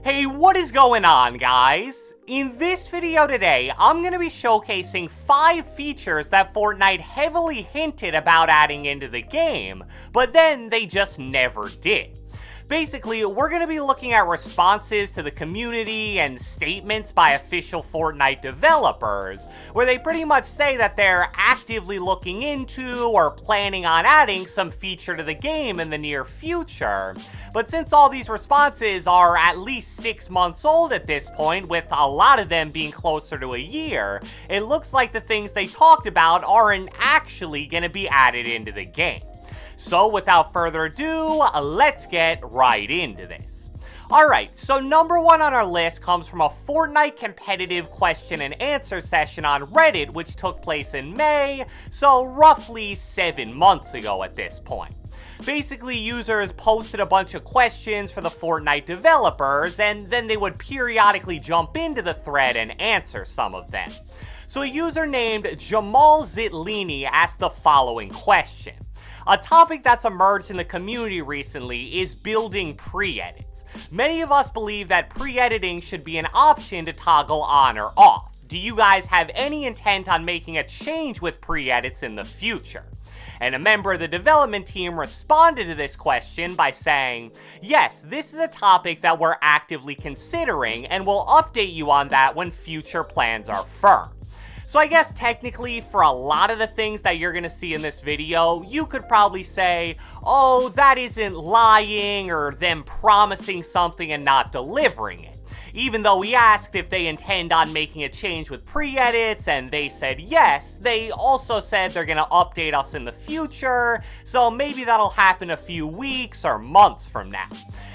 Hey, what is going on, guys? In this video today, I'm going to be showcasing 5 features that Fortnite heavily hinted about adding into the game, but then they just never did. Basically, we're going to be looking at responses to the community and statements by official Fortnite developers, where they pretty much say that they're actively looking into or planning on adding some feature to the game in the near future. But since all these responses are at least 6 months old at this point, with a lot of them being closer to a year, it looks like the things they talked about aren't actually going to be added into the game. So without further ado, let's get right into this. Alright, so number 1 on our list comes from a Fortnite competitive question and answer session on Reddit, which took place in May, so roughly 7 months ago at this point. Basically, users posted a bunch of questions for the Fortnite developers, and then they would periodically jump into the thread and answer some of them. So a user named Jamal Zitlini asked the following question. A topic that's emerged in the community recently is building pre-edits. Many of us believe that pre-editing should be an option to toggle on or off. Do you guys have any intent on making a change with pre-edits in the future? And a member of the development team responded to this question by saying, yes, this is a topic that we're actively considering, and we'll update you on that when future plans are firm. So I guess technically for a lot of the things that you're going to see in this video, you could probably say, oh, that isn't lying or them promising something and not delivering it. Even though we asked if they intend on making a change with pre-edits and they said yes, they also said they're going to update us in the future, so maybe that'll happen a few weeks or months from now.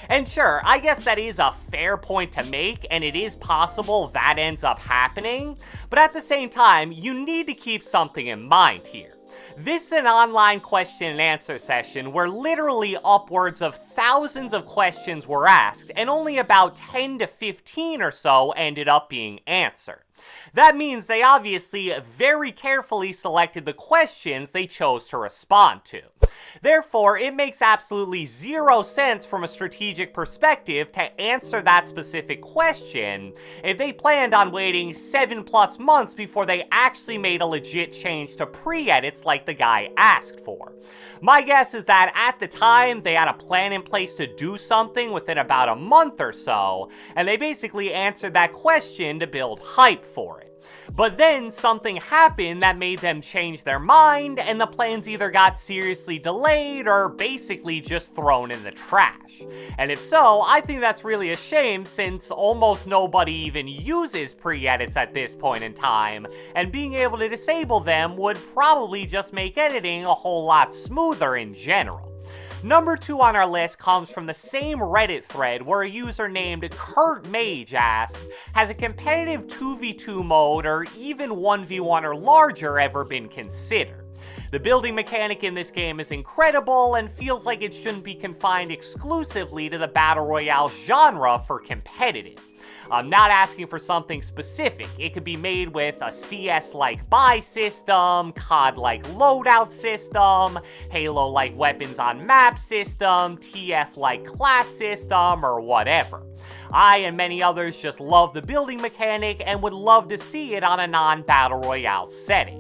And sure, I guess that is a fair point to make, and it is possible that ends up happening, but at the same time, you need to keep something in mind here. This is an online question and answer session where literally upwards of thousands of questions were asked, and only about 10 to 15 or so ended up being answered. That means they obviously very carefully selected the questions they chose to respond to. Therefore, it makes absolutely zero sense from a strategic perspective to answer that specific question if they planned on waiting 7+ months before they actually made a legit change to pre-edits like the guy asked for. My guess is that at the time, they had a plan in place to do something within about a month or so, and they basically answered that question to build hype for it. But then something happened that made them change their mind, and the plans either got seriously delayed or basically just thrown in the trash. And if so, I think that's really a shame since almost nobody even uses pre-edits at this point in time, and being able to disable them would probably just make editing a whole lot smoother in general. Number 2 on our list comes from the same Reddit thread where a user named Kurt Mage asked, has a competitive 2v2 mode or even 1v1 or larger ever been considered? The building mechanic in this game is incredible and feels like it shouldn't be confined exclusively to the Battle Royale genre for competitive. I'm not asking for something specific. It could be made with a CS-like buy system, COD-like loadout system, Halo-like weapons on map system, TF-like class system, or whatever. I and many others just love the building mechanic and would love to see it on a non-Battle Royale setting.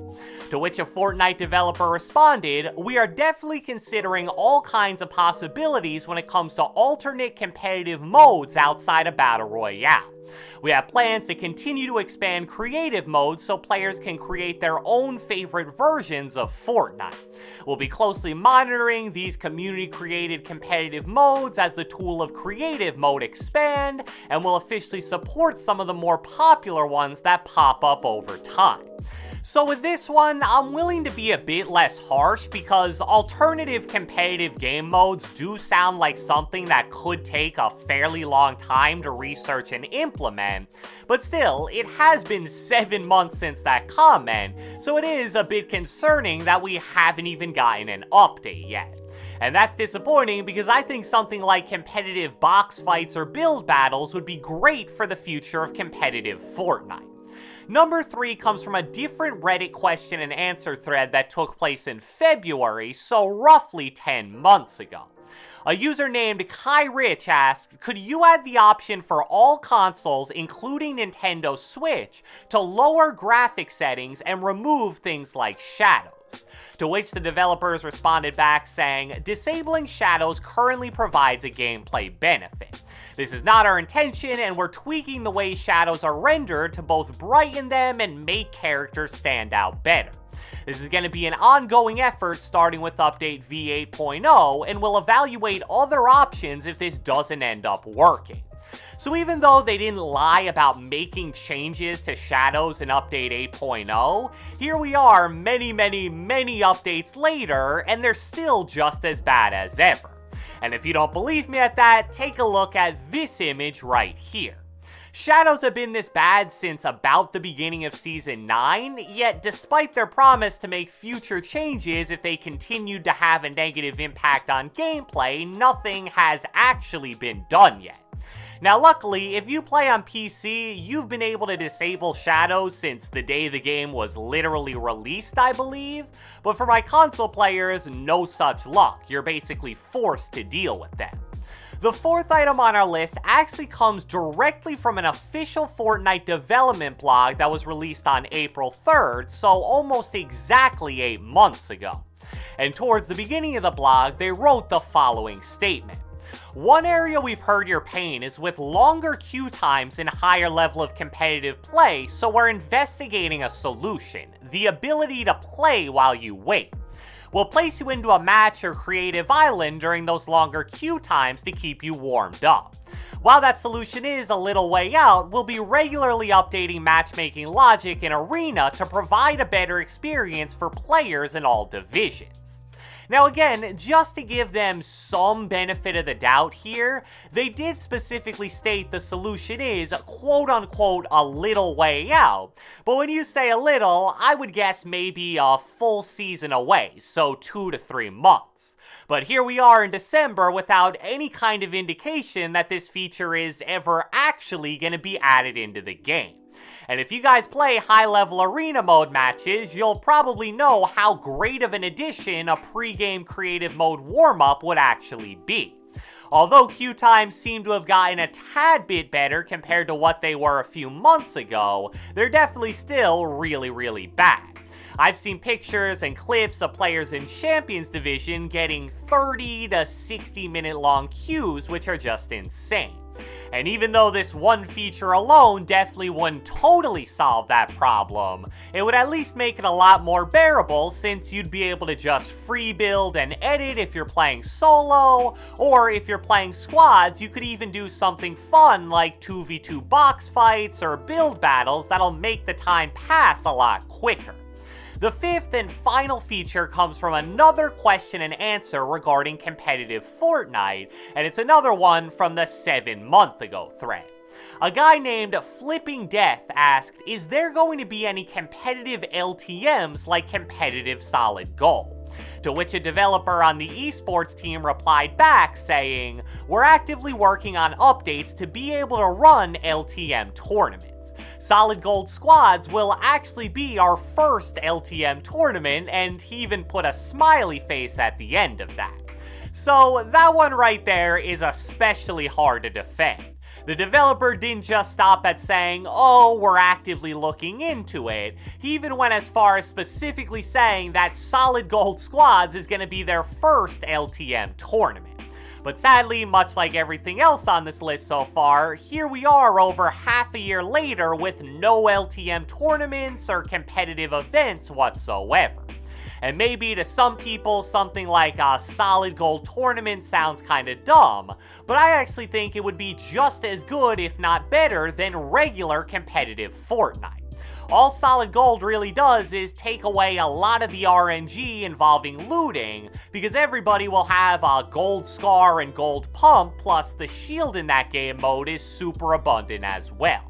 To which a Fortnite developer responded, we are definitely considering all kinds of possibilities when it comes to alternate competitive modes outside of Battle Royale. We have plans to continue to expand creative modes so players can create their own favorite versions of Fortnite. We'll be closely monitoring these community-created competitive modes as the tool of creative mode expand, and will officially support some of the more popular ones that pop up over time. So with this one, I'm willing to be a bit less harsh because alternative competitive game modes do sound like something that could take a fairly long time to research and implement, but still, it has been 7 months since that comment, so it is a bit concerning that we haven't even gotten an update yet. And that's disappointing because I think something like competitive box fights or build battles would be great for the future of competitive Fortnite. Number 3 comes from a different Reddit question and answer thread that took place in February, so roughly 10 months ago. A user named Kai Rich asked, could you add the option for all consoles, including Nintendo Switch, to lower graphic settings and remove things like shadows? To which the developers responded back saying, disabling shadows currently provides a gameplay benefit. This is not our intention, and we're tweaking the way shadows are rendered to both brighten them and make characters stand out better. This is going to be an ongoing effort starting with update v8.0, and we'll evaluate other options if this doesn't end up working. So even though they didn't lie about making changes to shadows in update 8.0, here we are many updates later, and they're still just as bad as ever. And if you don't believe me at that, take a look at this image right here. Shadows have been this bad since about the beginning of Season 9, yet despite their promise to make future changes if they continued to have a negative impact on gameplay, nothing has actually been done yet. Now luckily, if you play on PC, you've been able to disable shadows since the day the game was literally released, I believe, but for my console players, no such luck. You're basically forced to deal with them. The fourth item on our list actually comes directly from an official Fortnite development blog that was released on April 3rd, so almost exactly 8 months ago. And towards the beginning of the blog, they wrote the following statement. One area we've heard your pain is with longer queue times and higher level of competitive play, so we're investigating a solution, the ability to play while you wait. We'll place you into a match or creative island during those longer queue times to keep you warmed up. While that solution is a little way out, we'll be regularly updating matchmaking logic in Arena to provide a better experience for players in all divisions. Now again, just to give them some benefit of the doubt here, they did specifically state the solution is quote-unquote a little way out, but when you say a little, I would guess maybe a full season away, so 2 to 3 months. But here we are in December without any kind of indication that this feature is ever actually going to be added into the game. And if you guys play high-level arena mode matches, you'll probably know how great of an addition a pre-game creative mode warm-up would actually be. Although queue times seem to have gotten a tad bit better compared to what they were a few months ago, they're definitely still really bad. I've seen pictures and clips of players in Champions Division getting 30 to 60 minute long queues, which are just insane. And even though this one feature alone definitely wouldn't totally solve that problem, it would at least make it a lot more bearable since you'd be able to just free build and edit if you're playing solo, or if you're playing squads, you could even do something fun like 2v2 box fights or build battles that'll make the time pass a lot quicker. The fifth and final feature comes from another question and answer regarding competitive Fortnite, and it's another one from the 7-month ago thread. A guy named Flipping Death asked, is there going to be any competitive LTMs like competitive Solid Gold? To which a developer on the esports team replied back saying, we're actively working on updates to be able to run LTM tournaments. Solid Gold Squads will actually be our first LTM tournament, and he even put a smiley face at the end of that. So that one right there is especially hard to defend. The developer didn't just stop at saying, oh, we're actively looking into it. He even went as far as specifically saying that Solid Gold Squads is going to be their first LTM tournament. But sadly, much like everything else on this list so far, here we are over half a year later with no LTM tournaments or competitive events whatsoever. And maybe to some people, something like a Solid Gold tournament sounds kinda dumb, but I actually think it would be just as good, if not better, than regular competitive Fortnite. All Solid Gold really does is take away a lot of the RNG involving looting, because everybody will have a gold scar and gold pump, plus the shield in that game mode is super abundant as well.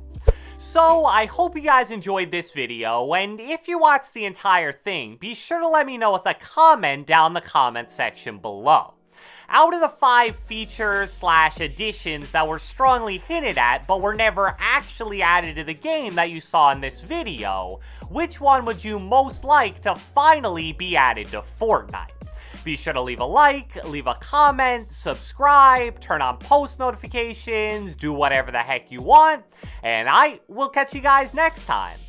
So I hope you guys enjoyed this video, and if you watched the entire thing, be sure to let me know with a comment down in the comment section below. Out of the 5 features / additions that were strongly hinted at but were never actually added to the game that you saw in this video, which one would you most like to finally be added to Fortnite? Be sure to leave a like, leave a comment, subscribe, turn on post notifications, do whatever the heck you want, and I will catch you guys next time.